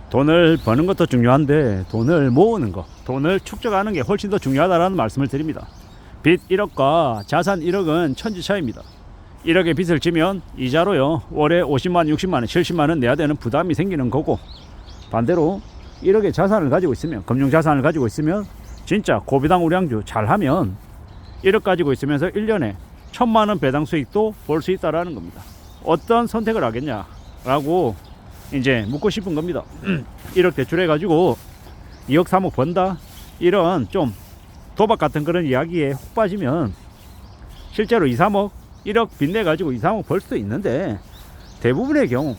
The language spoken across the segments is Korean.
돈을 버는 것도 중요한데 돈을 모으는 거, 돈을 축적하는 게 훨씬 더 중요하다는 말씀을 드립니다. 빚 1억과 자산 1억은 천지 차이입니다. 1억의 빚을 지면 이자로요 월에 50만, 60만, 70만 원 내야 되는 부담이 생기는 거고, 반대로 1억의 자산을 가지고 있으면, 금융자산을 가지고 있으면 진짜 고비당 우량주 잘하면 1억 가지고 있으면서 1년에 1000만 원 배당 수익도 볼 수 있다라는 겁니다. 어떤 선택을 하겠냐라고 이제 묻고 싶은 겁니다. 1억 대출해 가지고 2억 3억 번다, 이런 좀 도박 같은 그런 이야기에 혹 빠지면 실제로 2, 3억 1억 빚내 가지고 2, 3억 벌 수도 있는데, 대부분의 경우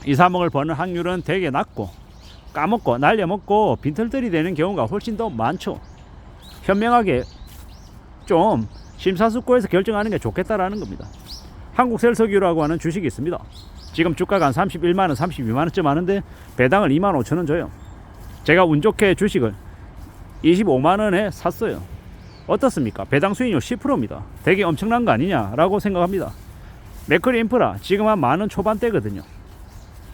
2, 3억을 버는 확률은 되게 낮고, 까먹고 날려먹고 빈털들이 되는 경우가 훨씬 더 많죠. 현명하게 좀 심사숙고해서 결정하는 게 좋겠다라는 겁니다. 한국셀석유라고 하는 주식이 있습니다. 지금 주가가 한 31만원, 32만원쯤 하는데 배당을 2만 5천원 줘요. 제가 운 좋게 주식을 25만원에 샀어요. 어떻습니까? 배당 수익률 10%입니다. 되게 엄청난 거 아니냐라고 생각합니다. 맥커리 인프라 지금 한 만원 초반대거든요.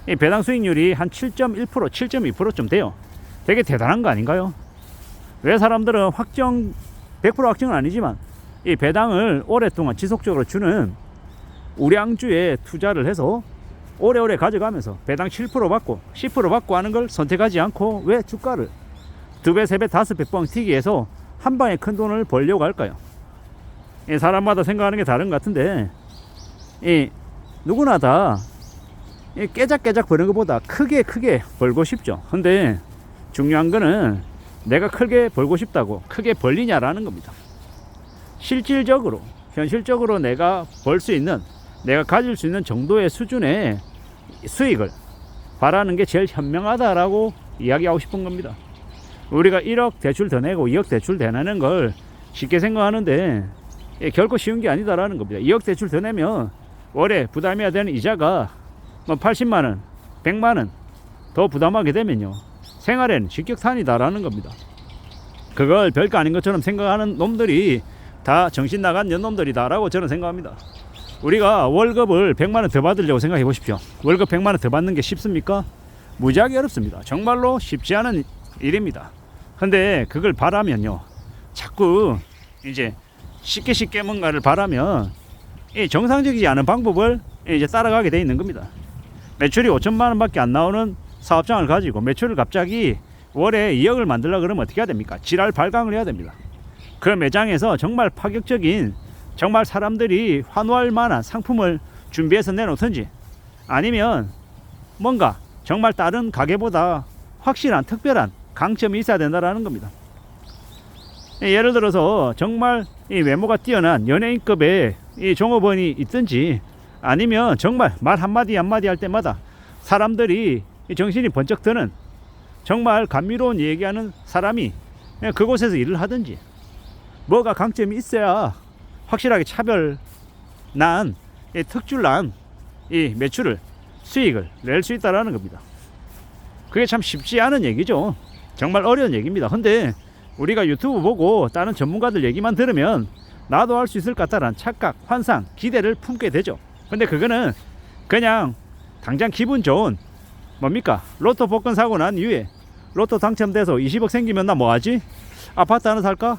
이 배당 수익률이 한 7.1%, 7.2%쯤 돼요. 되게 대단한 거 아닌가요? 왜 사람들은 100% 확정은 아니지만 이 배당을 오랫동안 지속적으로 주는 우량주에 투자를 해서 오래오래 가져가면서 배당 7% 받고 10% 받고 하는 걸 선택하지 않고 왜 주가를 2배, 3배, 5배 뻥 튀기 해서 한 방에 큰 돈을 벌려고 할까요? 사람마다 생각하는 게 다른 것 같은데, 누구나 다 깨작깨작 버는 것보다 크게 벌고 싶죠. 근데 중요한 거는 내가 크게 벌고 싶다고 크게 벌리냐라는 겁니다. 실질적으로, 현실적으로 내가 벌 수 있는, 내가 가질 수 있는 정도의 수준의 수익을 바라는 게 제일 현명하다라고 이야기하고 싶은 겁니다. 우리가 1억 대출 더 내고 2억 대출 더 내는 걸 쉽게 생각하는데 결코 쉬운 게 아니다라는 겁니다. 2억 대출 더 내면 월에 부담해야 되는 이자가 80만원, 100만원 더 부담하게 되면요, 생활엔 직격탄이다라는 겁니다. 그걸 별거 아닌 것처럼 생각하는 놈들이 다 정신 나간 년놈들이다 라고 저는 생각합니다. 우리가 월급을 100만원 더 받으려고 생각해 보십시오. 월급 100만원 더 받는 게 쉽습니까? 무지하게 어렵습니다. 정말로 쉽지 않은 일입니다. 근데 그걸 바라면요, 자꾸 이제 쉽게 뭔가를 바라면 이 정상적이지 않은 방법을 이제 따라가게 돼 있는 겁니다. 매출이 5천만원 밖에 안 나오는 사업장을 가지고 매출을 갑자기 월에 2억을 만들려고 그러면 어떻게 해야 됩니까? 지랄 발광을 해야 됩니다. 그 매장에서 정말 파격적인, 정말 사람들이 환호할 만한 상품을 준비해서 내놓든지, 아니면 뭔가 정말 다른 가게보다 확실한 특별한 강점이 있어야 된다는 겁니다. 예를 들어서 정말 이 외모가 뛰어난 연예인급의 이 종업원이 있든지, 아니면 정말 말 한마디 할 때마다 사람들이 정신이 번쩍 드는 정말 감미로운 얘기하는 사람이 그곳에서 일을 하든지, 뭐가 강점이 있어야 확실하게 차별난, 특출난 이 매출을, 수익을 낼 수 있다는 겁니다. 그게 참 쉽지 않은 얘기죠. 정말 어려운 얘기입니다. 근데 우리가 유튜브 보고 다른 전문가들 얘기만 들으면 나도 할 수 있을 것 같다는 착각, 환상, 기대를 품게 되죠. 근데 그거는 그냥 당장 기분 좋은, 뭡니까? 로또 복권 사고 난 이후에 로또 당첨돼서 20억 생기면 나 뭐하지? 아파트 하나 살까?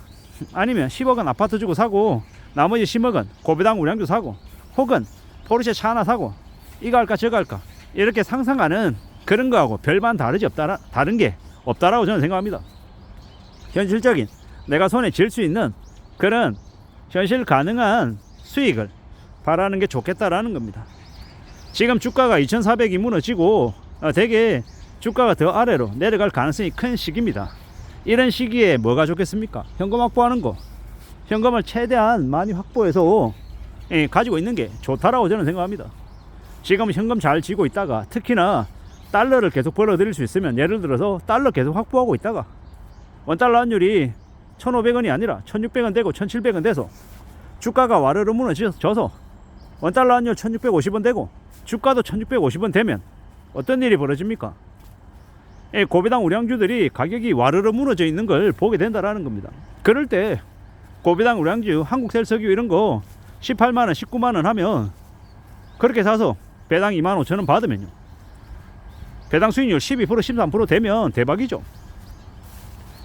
아니면 10억은 아파트 주고 사고 나머지 10억은 고배당 우량주 사고, 혹은 포르쉐 차 하나 사고, 이거 할까 저거 할까, 이렇게 상상하는 그런 거하고 별반 다른 게 없다라고 저는 생각합니다. 현실적인, 내가 손에 쥘 수 있는 그런 현실 가능한 수익을 바라는 게 좋겠다라는 겁니다. 지금 주가가 2,400이 무너지고 되게 주가가 더 아래로 내려갈 가능성이 큰 시기입니다. 이런 시기에 뭐가 좋겠습니까? 현금 확보하는 거. 현금을 최대한 많이 확보해서 가지고 있는 게 좋다라고 저는 생각합니다. 지금 현금 잘 쥐고 있다가, 특히나 달러를 계속 벌어들일 수 있으면, 예를 들어서 달러 계속 확보하고 있다가 원달러 환율이 1,500원이 아니라 1,600원 되고 1,700원 돼서 주가가 와르르 무너져서 원달러 환율 1,650원 되고 주가도 1,650원 되면 어떤 일이 벌어집니까? 고배당 우량주들이 가격이 와르르 무너져 있는 걸 보게 된다라는 겁니다. 그럴 때 고배당 우량주, 한국셀석유 이런 거 18만원, 19만원 하면 그렇게 사서 배당 25,000원 받으면요, 배당 수익률 12% 13% 되면 대박이죠.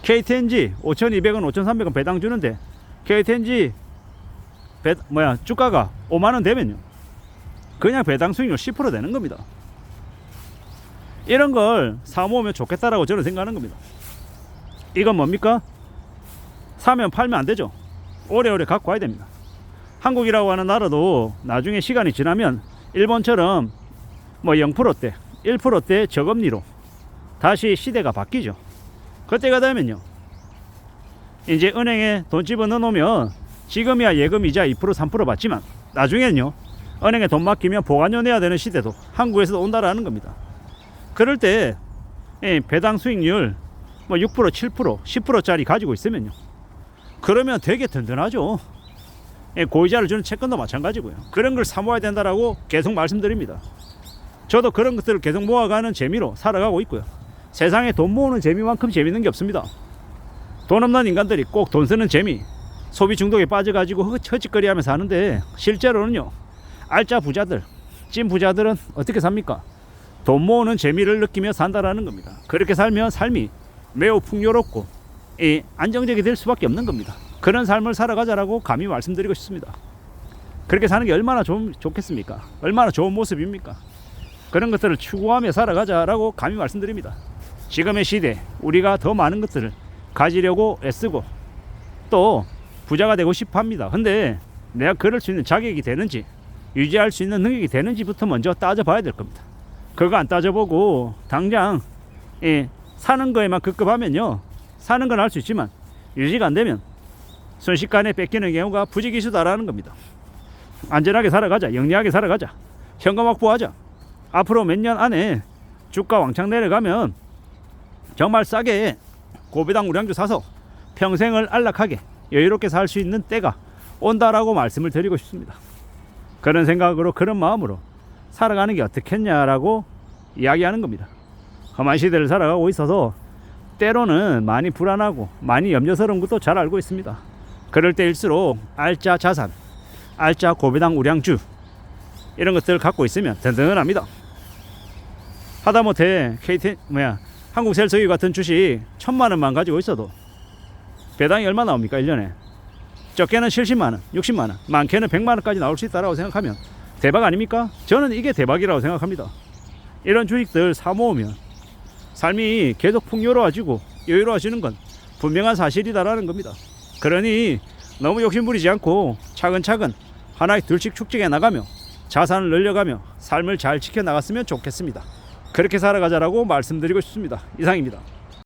KTNG 5,200원 5,300원 배당 주는데 KTNG 주가가 5만원 되면요 그냥 배당 수익률 10% 되는 겁니다. 이런 걸 사모으면 좋겠다라고 저는 생각하는 겁니다. 이건 뭡니까? 사면 팔면 안 되죠. 오래오래 갖고 와야 됩니다. 한국이라고 하는 나라도 나중에 시간이 지나면 일본처럼 0%대 1%대 저금리로 다시 시대가 바뀌죠. 그때가 되면요 이제 은행에 돈 집어넣어 놓으면 지금이야 예금 이자 2% 3% 받지만 나중에는요 은행에 돈 맡기면 보관료 내야 되는 시대도 한국에서도 온다라는 겁니다. 그럴 때 배당 수익률 6% 7% 10%짜리 가지고 있으면요 그러면 되게 든든하죠. 고이자를 주는 채권도 마찬가지고요. 그런 걸 사모아야 된다라고 계속 말씀드립니다. 저도 그런 것들을 계속 모아가는 재미로 살아가고 있고요. 세상에 돈 모으는 재미만큼 재밌는 게 없습니다. 돈 없는 인간들이 꼭 돈 쓰는 재미, 소비 중독에 빠져가지고 허짓거리하면서 하는데 실제로는요 알짜 부자들, 찐 부자들은 어떻게 삽니까? 돈 모으는 재미를 느끼며 산다라는 겁니다. 그렇게 살면 삶이 매우 풍요롭고 안정적이 될 수밖에 없는 겁니다. 그런 삶을 살아가자라고 감히 말씀드리고 싶습니다. 그렇게 사는 게 얼마나 좋겠습니까? 얼마나 좋은 모습입니까? 그런 것들을 추구하며 살아가자라고 감히 말씀드립니다. 지금의 시대 우리가 더 많은 것들을 가지려고 애쓰고 또 부자가 되고 싶어 합니다. 근데 내가 그럴 수 있는 자격이 되는지 유지할 수 있는 능력이 되는지부터 먼저 따져봐야 될 겁니다. 그거 안 따져보고 당장 사는 거에만 급급하면요 사는 건 할 수 있지만 유지가 안 되면 순식간에 뺏기는 경우가 부지기수다라는 겁니다. 안전하게 살아가자, 영리하게 살아가자, 현금 확보하자. 앞으로 몇 년 안에 주가 왕창 내려가면 정말 싸게 고배당 우량주 사서 평생을 안락하게 여유롭게 살 수 있는 때가 온다라고 말씀을 드리고 싶습니다. 그런 생각으로 그런 마음으로 살아가는 게 어떻겠냐라고 이야기하는 겁니다. 험한 시대를 살아가고 있어서 때로는 많이 불안하고 많이 염려스러운 것도 잘 알고 있습니다. 그럴 때일수록 알짜 자산, 알짜 고배당 우량주 이런 것들을 갖고 있으면 든든합니다. 하다못해 한국셀석유 같은 주식 1,000만원만 가지고 있어도 배당이 얼마 나옵니까 1년에? 적게는 70만원 60만원 많게는 100만원까지 나올 수 있다고 생각하면 대박 아닙니까? 저는 이게 대박이라고 생각합니다. 이런 주식들 사모으면 삶이 계속 풍요로워지고 여유로워지는 건 분명한 사실이다라는 겁니다. 그러니 너무 욕심부리지 않고 차근차근 하나씩 둘씩 축적해 나가며 자산을 늘려가며 삶을 잘 지켜나갔으면 좋겠습니다. 그렇게 살아가자라고 말씀드리고 싶습니다. 이상입니다.